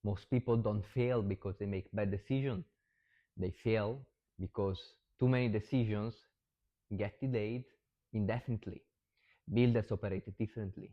Most people don't fail because they make bad decisions. They fail because too many decisions get delayed indefinitely. Builders operate differently.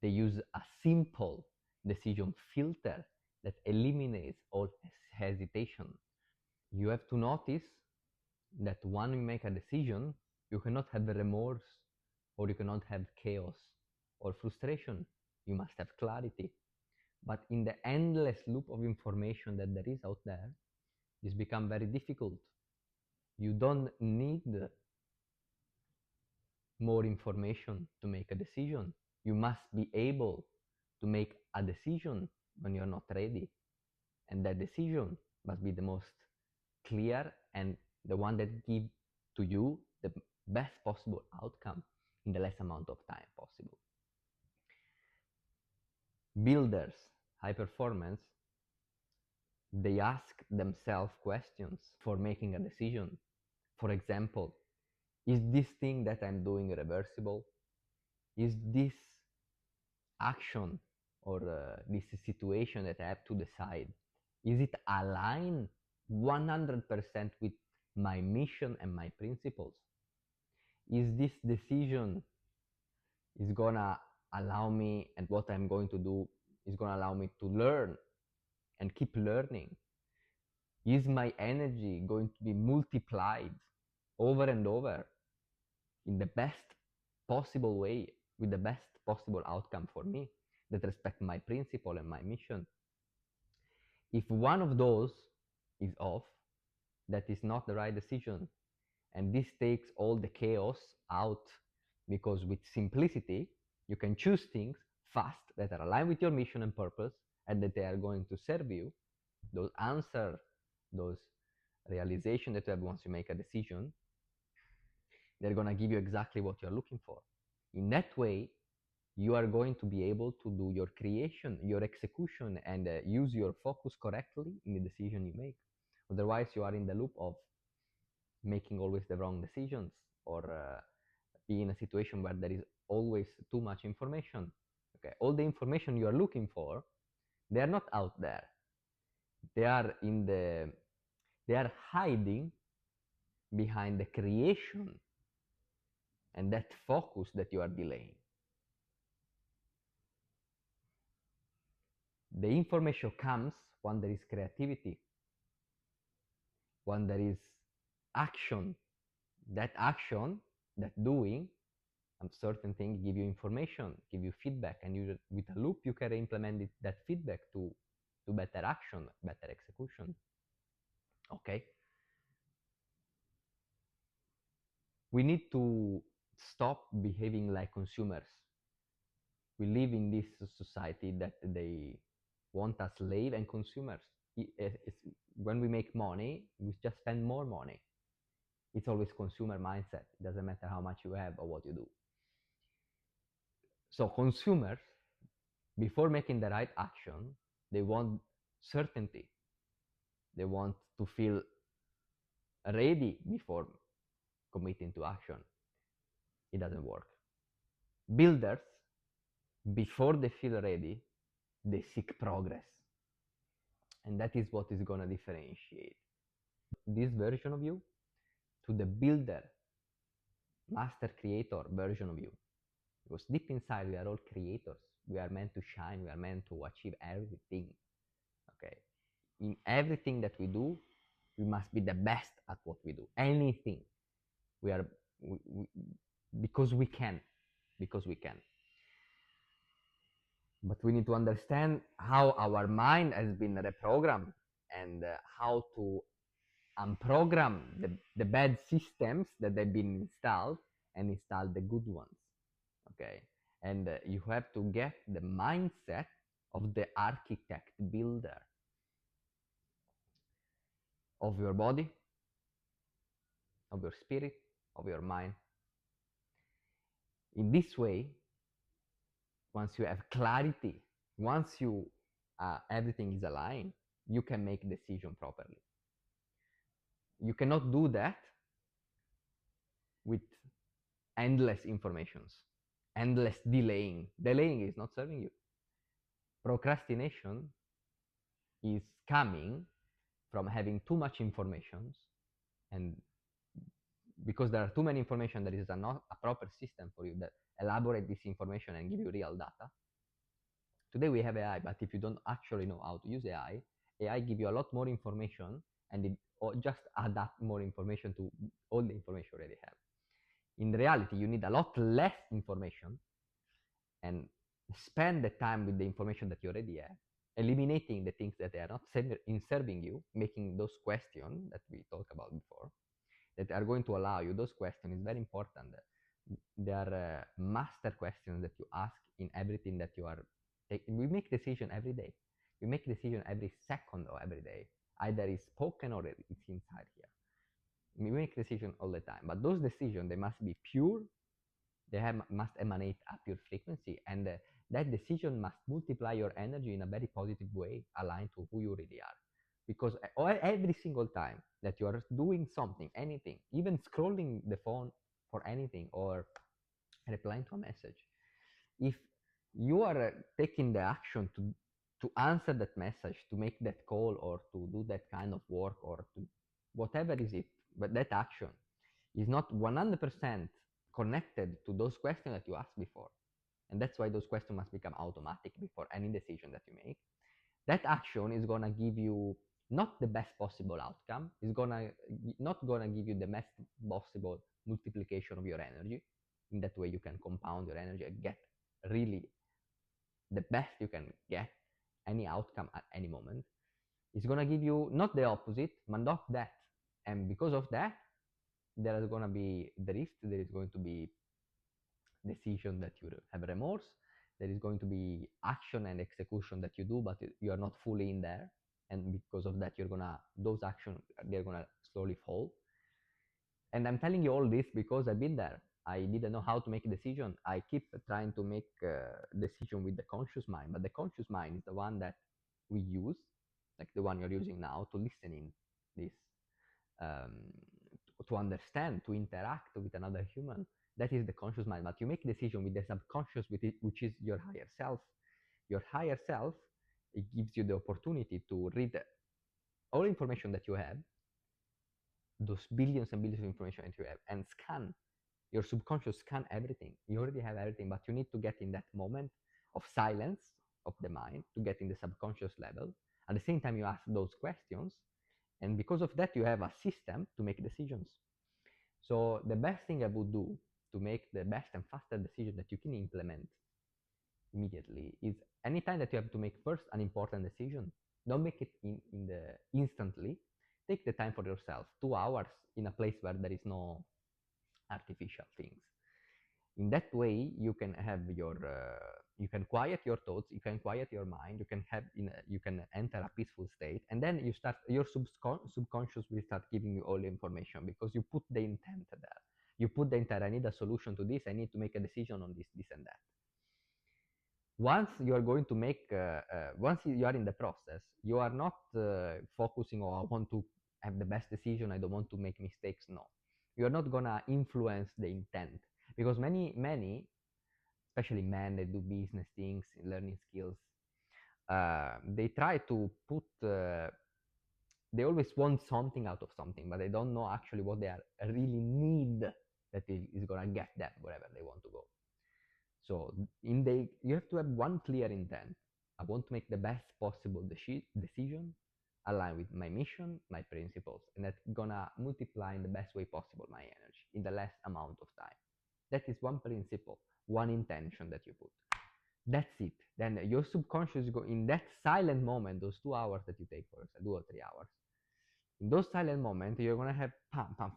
They use a simple decision filter that eliminates all hesitation. You have to notice that when you make a decision, you cannot have remorse, or you cannot have chaos or frustration. You must have clarity. But in the endless loop of information that there is out there, this becomes very difficult. You don't need more information to make a decision. You must be able to make a decision when you're not ready. And that decision must be the most clear and the one that gives to you the best possible outcome in the less amount of time possible. Builders, high performance, they ask themselves questions for making a decision. For example, is this thing that I'm doing reversible? Is this action or this situation that I have to decide, is it aligned 100% with my mission and my principles? Is this decision is gonna allow me, and what I'm going to do is gonna allow me to learn and keep learning? Is my energy going to be multiplied over and over in the best possible way with the best possible outcome for me that respect my principle and my mission? If one of those is off, that is not the right decision. And this takes all the chaos out, because with simplicity, you can choose things fast that are aligned with your mission and purpose and that they are going to serve you. Those answer, those realization that you have once you make a decision, they're going to give you exactly what you're looking for. In that way, you are going to be able to do your creation, your execution, and use your focus correctly in the decision you make. Otherwise, you are in the loop of making always the wrong decisions, or be in a situation where there is always too much information. Okay, all the information you are looking for, they are not out there. They are they are hiding behind the creation and that focus that you are delaying. The information comes when there is creativity, when there is action. That action, that doing a certain thing, give you information, give you feedback, and you, with a loop, you can implement that feedback to better action, better execution. Okay, we need to stop behaving like consumers. We live in this society that they want us slave and consumers. When we make money, we just spend more money. It's always consumer mindset. It doesn't matter how much you have or what you do. So consumers, before making the right action, they want certainty. They want to feel ready before committing to action. It doesn't work. Builders, before they feel ready, they seek progress. And that is what is going to differentiate this version of you to the builder, master creator version of you. Because deep inside, we are all creators. We are meant to shine. We are meant to achieve everything. Okay. In everything that we do, we must be the best at what we do. Anything. Because we can. But we need to understand how our mind has been reprogrammed, and how to unprogram the bad systems that have been installed and install the good ones. Okay, and you have to get the mindset of the architect builder of your body, of your spirit, of your mind. In this way, once you have clarity, once you everything is aligned, you can make decision properly. You cannot do that with endless informations, endless delaying. Delaying is not serving you. Procrastination is coming from having too much information, and because there are too many information, there is not a proper system for you that elaborate this information and give you real data. Today we have AI, but if you don't actually know how to use AI, AI give you a lot more information, and it just adapt more information to all the information you already have. In reality, you need a lot less information and spend the time with the information that you already have, eliminating the things that they are not serving you, making those questions that we talked about before, that are going to allow you. Those questions is very important. They are master questions that you ask in everything that you are taking. We make decision every day. We make decision every second or every day. Either it's spoken or it's inside here. We make decision all the time, but those decisions, they must be pure. They must emanate a pure frequency, and that decision must multiply your energy in a very positive way, aligned to who you really are. Because every single time that you are doing something, anything, even scrolling the phone for anything or replying to a message, if you are taking the action to answer that message, to make that call, or to do that kind of work, or to whatever is it, but that action is not 100% connected to those questions that you asked before, and that's why those questions must become automatic before any decision that you make. That action is gonna give you not the best possible outcome. It's not gonna give you the best possible multiplication of your energy. In that way, you can compound your energy and get really the best you can get, any outcome at any moment. It's gonna give you not the opposite, but not that. And because of that, there is gonna be drift. There is going to be decision that you have remorse. There is going to be action and execution that you do, but you are not fully in there, and because of that, those actions, they're gonna slowly fall. And I'm telling you all this because I've been there. I didn't know how to make a decision. I keep trying to make a decision with the conscious mind, but the conscious mind is the one that we use, like the one you're using now, to listen in this, um, to understand, to interact with another human. That is the conscious mind. But you make a decision with the subconscious, which is your higher self. Your higher self, it gives you the opportunity to read all information that you have, those billions and billions of information that you have, and scan. Your subconscious scan everything. You already have everything, but you need to get in that moment of silence of the mind to get in the subconscious level. At the same time, you ask those questions, and because of that, you have a system to make decisions. So the best thing I would do to make the best and faster decision that you can implement immediately is, anytime that you have to make first an important decision, don't make it in the instantly. Take the time for yourself, 2 hours in a place where there is no artificial things. In that way, you can have you can quiet your thoughts, you can quiet your mind, you can enter a peaceful state, and then your subconscious will start giving you all the information, because you put the intent there. You put the intent: I need a solution to this, I need to make a decision on this and that. Once you are going to make once you are in the process, you are not focusing on, I want to have the best decision, I don't want to make mistakes. No, you're not gonna influence the intent, because many, especially men that do business things, learning skills, they try to put they always want something out of something, but they don't know actually what they are really need that is gonna get them wherever they want to go. So you have to have one clear intent. I want to make the best possible decision, align with my mission, my principles, and that's gonna multiply in the best way possible my energy in the less amount of time. That is one principle, one intention that you put. That's it. Then your subconscious go in that silent moment, those 2 hours that you take for yourself, 2 or 3 hours. In those silent moments, you're gonna have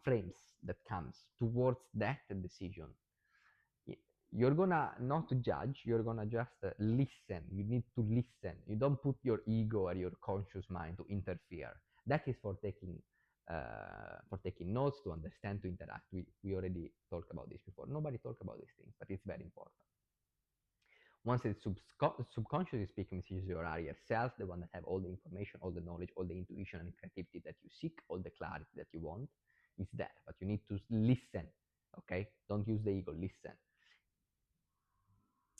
frames that comes towards that decision. You're gonna not judge, you're gonna just listen. You need to listen. You don't put your ego or your conscious mind to interfere. That is for taking notes, to understand, to interact. We already talked about this before. Nobody talked about these things, but it's very important. Once it's subconsciously speaking, this is your higher self, the one that have all the information, all the knowledge, all the intuition and creativity that you seek, all the clarity that you want is there. But you need to listen, okay? Don't use the ego, listen.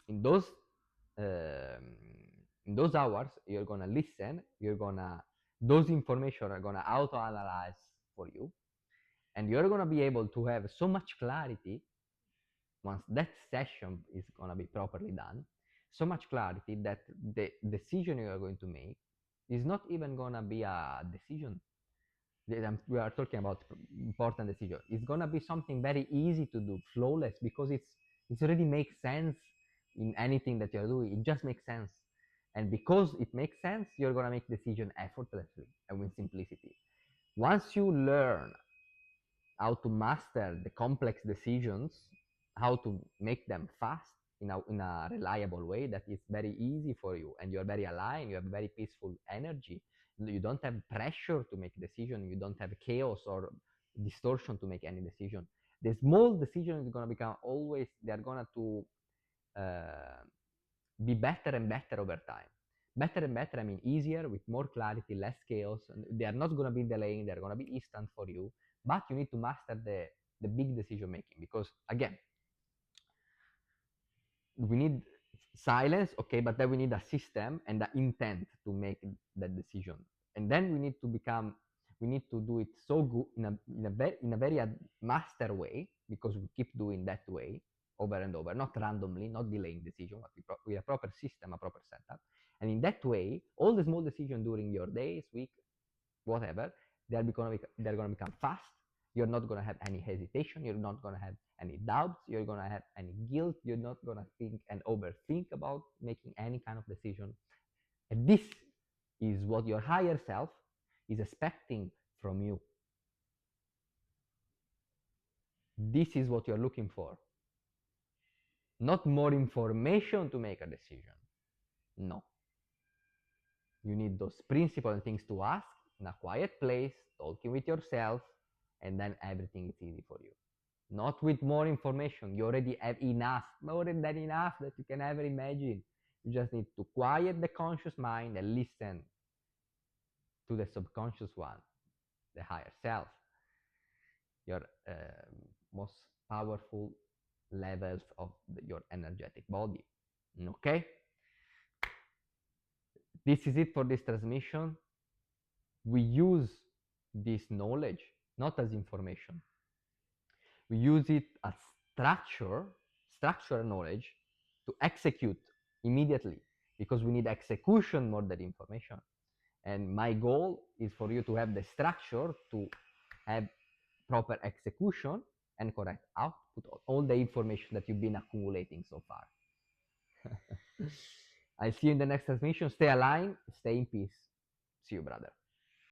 In those In those hours, you're gonna listen, those information are gonna auto-analyze for you, and you're gonna be able to have so much clarity once that session is gonna be properly done, so much clarity that the decision you are going to make is not even gonna be a decision. We are talking about important decision. It's gonna be something very easy to do, flawless, because it already makes sense in anything that you're doing. It just makes sense, and because it makes sense, you're gonna make decision effortlessly and with simplicity. Once you learn how to master the complex decisions, how to make them fast in a reliable way that is very easy for you, and you're very aligned, you have very peaceful energy, you don't have pressure to make a decision, you don't have chaos or distortion to make any decision. The small decision is going to become always, they're going to uh, be better and better over time. Better and better, I mean easier, with more clarity, less chaos. And they are not going to be delaying, they're going to be instant for you. But you need to master the big decision making, because again, we need silence, okay, but then we need a system and the intent to make that decision. And then we need to do it so good in a very master way, because we keep doing that way over and over, not randomly, not delaying decision, but with a proper system, a proper setup. And in that way, all the small decisions during your days, week, whatever, they're gonna become fast. You're not gonna have any hesitation. You're not gonna have any doubts. You're gonna have any guilt. You're not gonna think and overthink about making any kind of decision. And this is what your higher self is expecting from you. This is what you're looking for. Not more information to make a decision. No. You need those principles and things to ask in a quiet place, talking with yourself, and then everything is easy for you. Not with more information. You already have enough, more than enough that you can ever imagine. You just need to quiet the conscious mind and listen to the subconscious one, the higher self, your most powerful levels of your energetic body. Okay? This is it for this transmission. We use this knowledge not as information. We use it as structural knowledge to execute immediately, because we need execution more than information. And my goal is for you to have the structure to have proper execution and correct output of all the information that you've been accumulating so far. I'll see you in the next transmission. Stay aligned, stay in peace. See you, brother.